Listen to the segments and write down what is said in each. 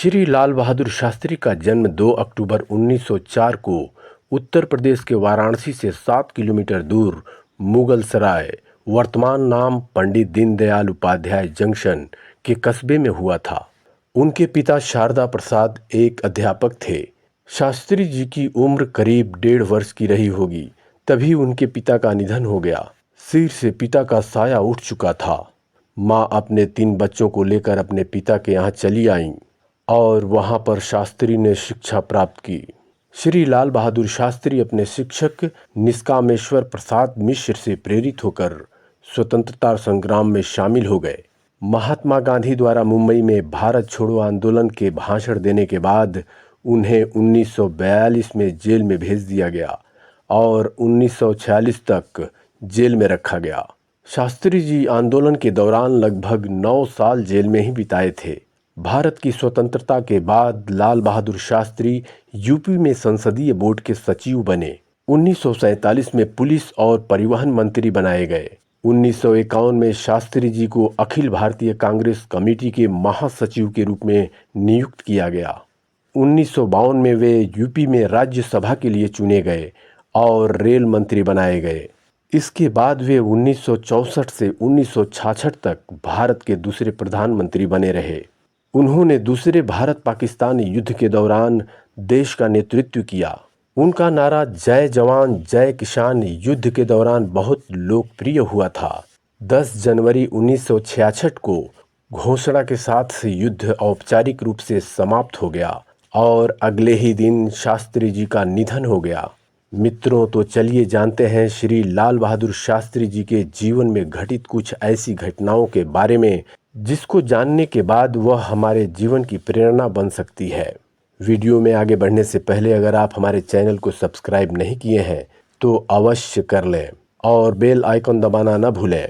श्री लाल बहादुर शास्त्री का जन्म 2 अक्टूबर 1904 को उत्तर प्रदेश के वाराणसी से 7 किलोमीटर दूर मुगल सराय, वर्तमान नाम पंडित दीनदयाल उपाध्याय जंक्शन के कस्बे में हुआ था। उनके पिता शारदा प्रसाद एक अध्यापक थे। शास्त्री जी की उम्र करीब 1.5 वर्ष की रही होगी, तभी उनके पिता का निधन हो गया। सिर से पिता का साया उठ चुका था। माँ अपने 3 बच्चों को लेकर अपने पिता के यहाँ चली आईं और वहाँ पर शास्त्री ने शिक्षा प्राप्त की। श्री लाल बहादुर शास्त्री अपने शिक्षक निष्कामेश्वर प्रसाद मिश्र से प्रेरित होकर स्वतंत्रता संग्राम में शामिल हो गए। महात्मा गांधी द्वारा मुंबई में भारत छोड़ो आंदोलन के भाषण देने के बाद उन्हें 1942 में जेल में भेज दिया गया और 1946 तक जेल में रखा गया। शास्त्री जी आंदोलन के दौरान लगभग 9 साल जेल में ही बिताए थे। भारत की स्वतंत्रता के बाद लाल बहादुर शास्त्री यूपी में संसदीय बोर्ड के सचिव बने। 1947 में पुलिस और परिवहन मंत्री बनाए गए। 1951 में शास्त्री जी को अखिल भारतीय कांग्रेस कमेटी के महासचिव के रूप में नियुक्त किया गया। 1952 में वे यूपी में राज्यसभा के लिए चुने गए और रेल मंत्री बनाए गए। इसके बाद वे 1964 से 1966 तक भारत के दूसरे प्रधानमंत्री बने रहे। उन्होंने दूसरे भारत पाकिस्तान युद्ध के दौरान देश का नेतृत्व किया। उनका नारा जय जवान जय किसान युद्ध के दौरान बहुत लोकप्रिय हुआ था। 10 जनवरी 1966 को घोषणा के साथ युद्ध औपचारिक रूप से समाप्त हो गया और अगले ही दिन शास्त्री जी का निधन हो गया। मित्रों, तो चलिए जानते हैं श्री लाल बहादुर शास्त्री जी के जीवन में घटित कुछ ऐसी घटनाओं के बारे में जिसको जानने के बाद वह हमारे जीवन की प्रेरणा बन सकती है। वीडियो में आगे बढ़ने से पहले अगर आप हमारे चैनल को सब्सक्राइब नहीं किए हैं तो अवश्य कर लें और बेल आइकन दबाना न भूलें।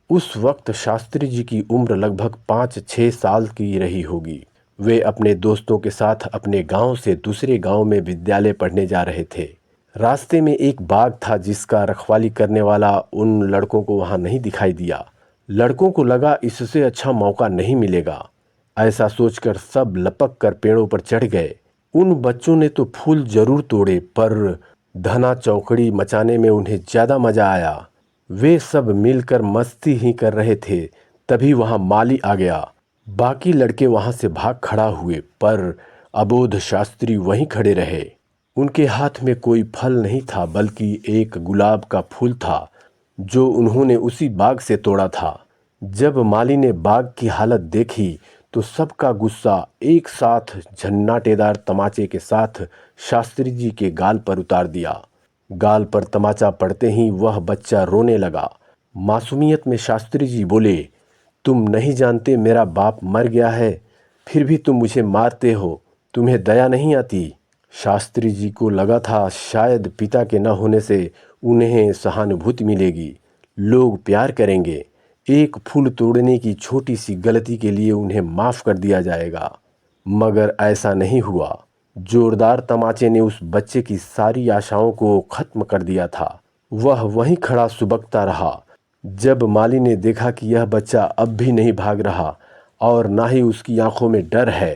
उस वक्त शास्त्री जी की उम्र लगभग 5-6 साल की रही होगी। वे अपने दोस्तों के साथ अपने गांव से दूसरे गांव में विद्यालय पढ़ने जा रहे थे। रास्ते में एक बाघ था जिसका रखवाली करने वाला उन लड़कों को वहां नहीं दिखाई दिया। लड़कों को लगा इससे अच्छा मौका नहीं मिलेगा। ऐसा सोचकर सब लपक कर पेड़ों पर चढ़ गए। उन बच्चों ने तो फूल जरूर तोड़े, पर धना चौकड़ी मचाने में उन्हें ज़्यादा मज़ा आया। वे सब मिलकर मस्ती ही कर रहे थे, तभी वहाँ माली आ गया। बाकी लड़के वहाँ से भाग खड़ा हुए, पर अबोध शास्त्री वहीं खड़े रहे। उनके हाथ में कोई फल नहीं था, बल्कि एक गुलाब का फूल था जो उन्होंने उसी बाग से तोड़ा था। जब माली ने बाग की हालत देखी तो सबका गुस्सा एक साथ झन्नाटेदार तमाचे के साथ शास्त्री जी के गाल पर उतार दिया। गाल पर तमाचा पड़ते ही वह बच्चा रोने लगा। मासूमियत में शास्त्री जी बोले, तुम नहीं जानते मेरा बाप मर गया है, फिर भी तुम मुझे मारते हो, तुम्हें दया नहीं आती। शास्त्री जी को लगा था शायद पिता के न होने से उन्हें सहानुभूति मिलेगी, लोग प्यार करेंगे, एक फूल तोड़ने की छोटी सी गलती के लिए उन्हें माफ़ कर दिया जाएगा। मगर ऐसा नहीं हुआ। जोरदार तमाचे ने उस बच्चे की सारी आशाओं को खत्म कर दिया था। वह वहीं खड़ा सुबकता रहा। जब माली ने देखा कि यह बच्चा अब भी नहीं भाग रहा और ना ही उसकी आंखों में डर है,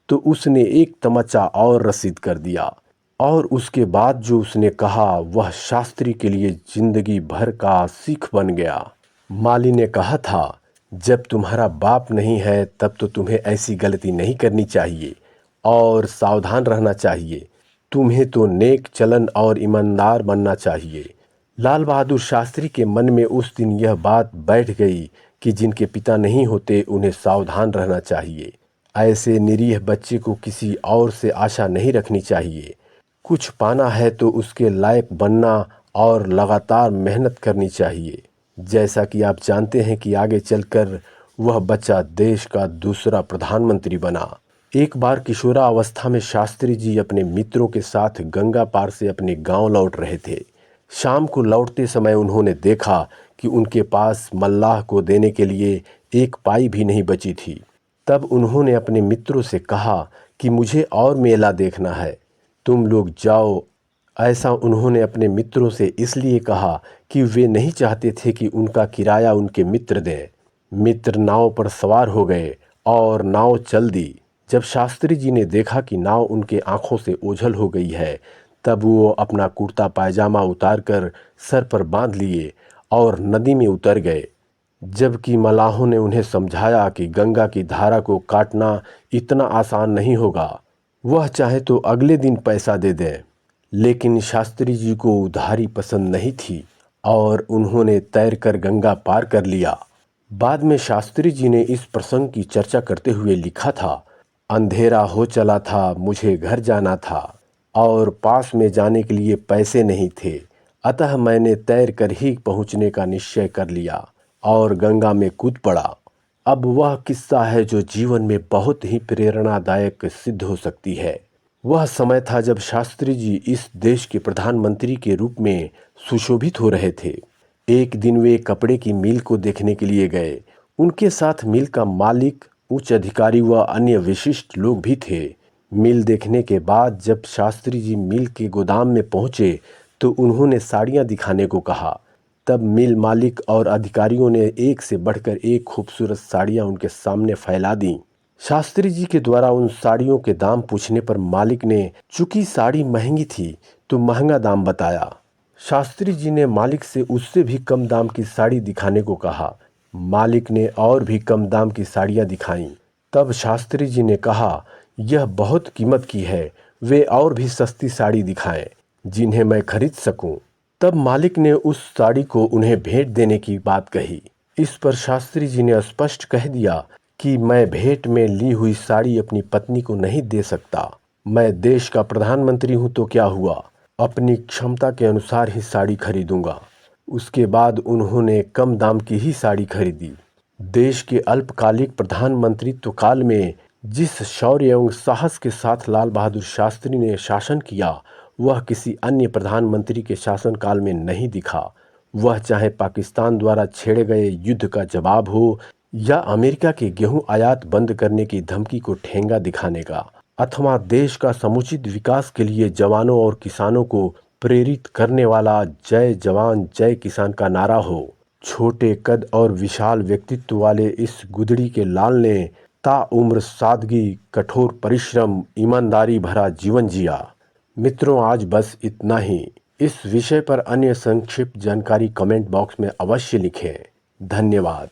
तो उसने एक तमाचा और रसीद कर दिया। और उसके बाद जो उसने कहा वह शास्त्री के लिए जिंदगी भर का सीख बन गया। माली ने कहा था, जब तुम्हारा बाप नहीं है तब तो तुम्हें ऐसी गलती नहीं करनी चाहिए और सावधान रहना चाहिए। तुम्हें तो नेक चलन और ईमानदार बनना चाहिए। लाल बहादुर शास्त्री के मन में उस दिन यह बात बैठ गई कि जिनके पिता नहीं होते उन्हें सावधान रहना चाहिए। ऐसे निरीह बच्चे को किसी और से आशा नहीं रखनी चाहिए। कुछ पाना है तो उसके लायक बनना और लगातार मेहनत करनी चाहिए। जैसा कि आप जानते हैं कि आगे चलकर वह बच्चा देश का दूसरा प्रधानमंत्री बना। एक बार किशोरावस्था में शास्त्री जी अपने मित्रों के साथ गंगा पार से अपने गांव लौट रहे थे। शाम को लौटते समय उन्होंने देखा कि उनके पास मल्लाह को देने के लिए एक पाई भी नहीं बची थी। तब उन्होंने अपने मित्रों से कहा कि मुझे और मेला देखना है, तुम लोग जाओ। ऐसा उन्होंने अपने मित्रों से इसलिए कहा कि वे नहीं चाहते थे कि उनका किराया उनके मित्र दें। मित्र नाव पर सवार हो गए और नाव चल दी। जब शास्त्री जी ने देखा कि नाव उनके आंखों से ओझल हो गई है, तब वो अपना कुर्ता पायजामा उतारकर सर पर बांध लिए और नदी में उतर गए। जबकि मलाहों ने उन्हें समझाया कि गंगा की धारा को काटना इतना आसान नहीं होगा, वह चाहे तो अगले दिन पैसा दे दें। लेकिन शास्त्री जी को उधारी पसंद नहीं थी और उन्होंने तैरकर गंगा पार कर लिया। बाद में शास्त्री जी ने इस प्रसंग की चर्चा करते हुए लिखा था, अंधेरा हो चला था, मुझे घर जाना था और पास में जाने के लिए पैसे नहीं थे, अतः मैंने तैर कर ही पहुंचने का निश्चय कर लिया और गंगा में कूद पड़ा। अब वह किस्सा है जो जीवन में बहुत ही प्रेरणादायक सिद्ध हो सकती है। वह समय था जब शास्त्री जी इस देश के प्रधानमंत्री के रूप में सुशोभित हो रहे थे। एक दिन वे कपड़े की मिल को देखने के लिए गए। उनके साथ मिल का मालिक, उच्च अधिकारी व अन्य विशिष्ट लोग भी थे। मिल देखने के बाद जब शास्त्री जी मिल के गोदाम में पहुंचे तो उन्होंने साड़ियां दिखाने को कहा। तब मिल मालिक और अधिकारियों ने एक से बढ़कर एक खूबसूरत साड़ियां उनके सामने फैला दी। शास्त्री जी के द्वारा उन साड़ियों के दाम पूछने पर मालिक ने, चूंकि साड़ी महंगी थी तो महंगा दाम बताया। शास्त्री जी ने मालिक से उससे भी कम दाम की साड़ी दिखाने को कहा। मालिक ने और भी कम दाम की साड़ियां दिखाईं। तब शास्त्री जी ने कहा, यह बहुत कीमत की है, वे और भी सस्ती साड़ी दिखाएं जिन्हें मैं खरीद सकूं। तब मालिक ने उस साड़ी को उन्हें भेंट देने की बात कही। इस पर शास्त्री जी ने स्पष्ट कह दिया कि मैं भेंट में ली हुई साड़ी अपनी पत्नी को नहीं दे सकता। मैं देश का प्रधानमंत्री हूं तो क्या हुआ, अपनी क्षमता के अनुसार ही साड़ी खरीदूंगा। उसके बाद उन्होंने कम दाम की ही साड़ी खरीदी। देश के अल्पकालिक प्रधानमंत्रित्व काल में जिस शौर्य एवं साहस के साथ लाल बहादुर शास्त्री ने शासन किया, वह किसी अन्य प्रधानमंत्री के शासनकाल में नहीं दिखा। वह चाहे पाकिस्तान द्वारा छेड़े गए युद्ध का जवाब हो या अमेरिका के गेहूं आयात बंद करने की धमकी को ठेंगा दिखाने का, अथवा देश का समुचित विकास के लिए जवानों और किसानों को प्रेरित करने वाला जय जवान जय किसान का नारा हो। छोटे कद और विशाल व्यक्तित्व वाले इस गुदड़ी के लाल ने ताउम्र सादगी, कठोर परिश्रम, ईमानदारी भरा जीवन जिया। मित्रों, आज बस इतना ही। इस विषय पर अन्य संक्षिप्त जानकारी कमेंट बॉक्स में अवश्य लिखें। धन्यवाद।